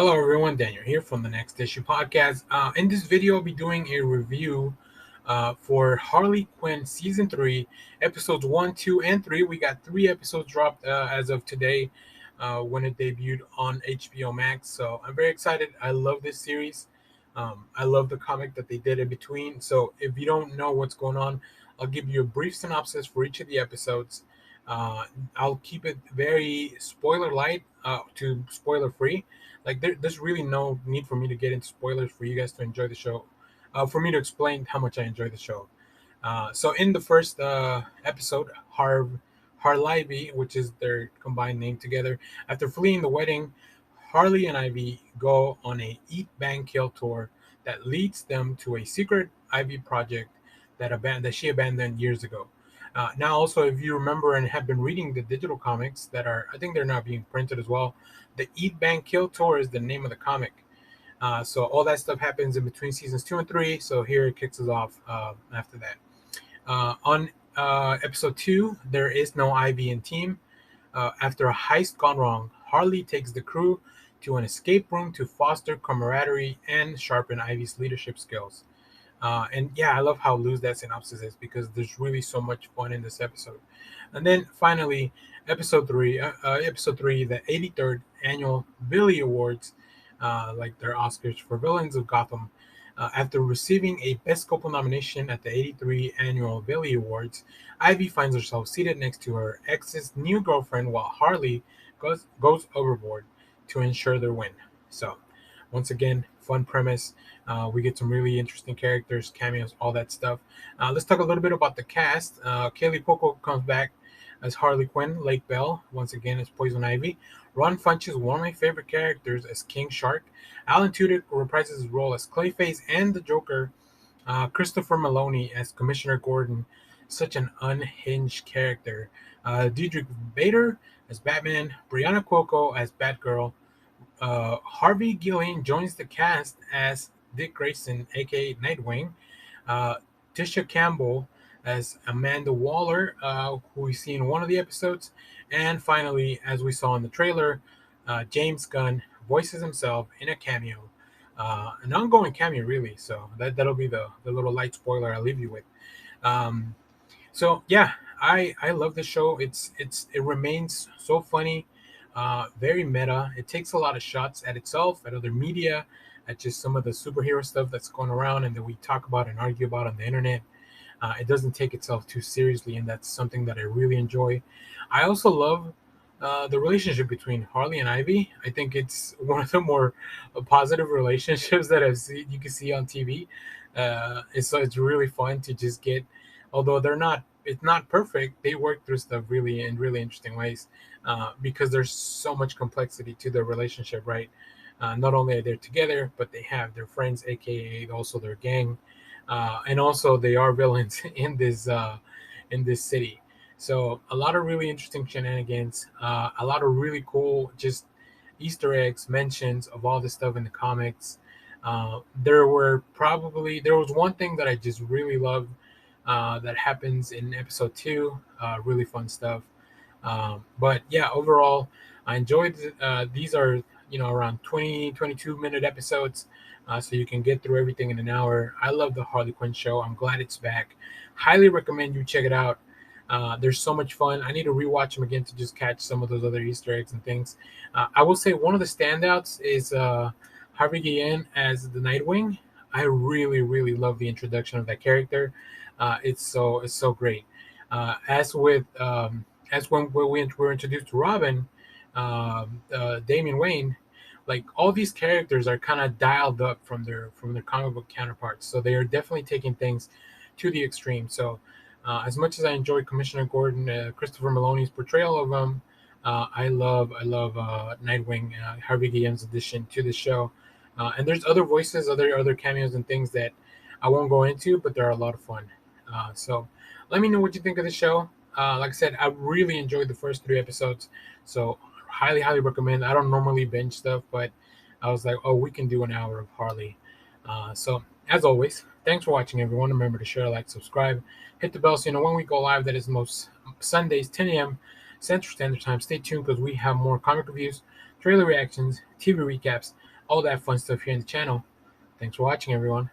Hello, everyone. Daniel here from the Next Issue Podcast. In this video, I'll be doing a review for Harley Quinn Season 3, Episodes 1, 2, and 3. We got 3 episodes dropped as of today when it debuted on HBO Max. So I'm very excited. I love this series. I love the comic that they did in between. So if you don't know what's going on, I'll give you a brief synopsis for each of the episodes. Uh, I'll keep it very spoiler light to spoiler free. Like there's really no need for me to get into spoilers for you guys to enjoy the show, for me to explain how much I enjoy the show. So in the first episode, Harlivy, which is their combined name together, after fleeing the wedding, Harley and Ivy go on a eat, bang, kill tour that leads them to a secret Ivy project that she abandoned years ago. Now, also, if you remember and have been reading the digital comics that are, I think they're now being printed as well. The Eat, Bang, Kill Tour is the name of the comic. So all that stuff happens in between seasons 2 and 3. So here it kicks us off after that. On episode 2, there is no Ivy and team. After a heist gone wrong, Harley takes the crew to an escape room to foster camaraderie and sharpen Ivy's leadership skills. And yeah, I love how loose that synopsis is because there's really so much fun in this episode. And then finally, episode three, the 83rd annual Billy Awards, like their Oscars for villains of Gotham. After receiving a Best Couple nomination at the 83 annual Billy Awards, Ivy finds herself seated next to her ex's new girlfriend while Harley goes overboard to ensure their win. So, once again, fun premise. We get some really interesting characters, cameos, all that stuff. Let's talk a little bit about the cast. Kaley Cuoco comes back as Harley Quinn. Lake Bell, once again, as Poison Ivy. Ron Funches, one of my favorite characters, as King Shark. Alan Tudyk reprises his role as Clayface and the Joker. Christopher Maloney as Commissioner Gordon, such an unhinged character. Diedrich Bader as Batman. Brianna Cuoco as Batgirl. Harvey Guillén joins the cast as Dick Grayson, aka Nightwing. Uh, Tisha Campbell as Amanda Waller, who we see in one of the episodes. And finally, as we saw in the trailer, James Gunn voices himself in a cameo. An ongoing cameo, really. So that'll be the little light spoiler I'll leave you with. Um, so yeah, I love the show. It remains so funny, very meta. It takes a lot of shots at itself, at other media, at just some of the superhero stuff that's going around and that we talk about and argue about on the internet. It doesn't take itself too seriously, and that's something that I really enjoy. I also love the relationship between Harley and Ivy. I think it's one of the more positive relationships that you can see on TV. It's really fun to just get, although it's not perfect. They work through stuff really in really interesting ways because there's so much complexity to their relationship, right? Not only are they together, but they have their friends, aka also their gang, and also they are villains in this city. So a lot of really interesting shenanigans, a lot of really cool just Easter eggs, mentions of all this stuff in the comics. There was one thing that I just really loved that happens in episode 2. Really fun stuff. But yeah, overall, I enjoyed. These are around 20-22 minute episodes, so you can get through everything in an hour. I love the Harley Quinn show. I'm glad it's back. Highly recommend you check it out. There's so much fun. I need to rewatch them again to just catch some of those other Easter eggs and things. I will say one of the standouts is Harvey Guillén as the Nightwing. I really, really love the introduction of that character. It's so great. As when we were introduced to Robin, Damian Wayne, like all these characters are kind of dialed up from their comic book counterparts. So they are definitely taking things to the extreme. So as much as I enjoy Commissioner Gordon, Christopher Maloney's portrayal of him, I love Nightwing, Harvey Guillén's addition to the show. And there's other voices, other cameos and things that I won't go into, but they're a lot of fun. So let me know what you think of the show. Like I said, I really enjoyed the first 3 episodes, so highly, highly recommend. I don't normally binge stuff, but I was like, oh, we can do an hour of Harley. So as always, thanks for watching, everyone. Remember to share, like, subscribe, hit the bell so you know when we go live. That is most Sundays, 10 a.m. Central Standard Time. Stay tuned because we have more comic reviews, trailer reactions, TV recaps, all that fun stuff here in the channel. Thanks for watching, everyone.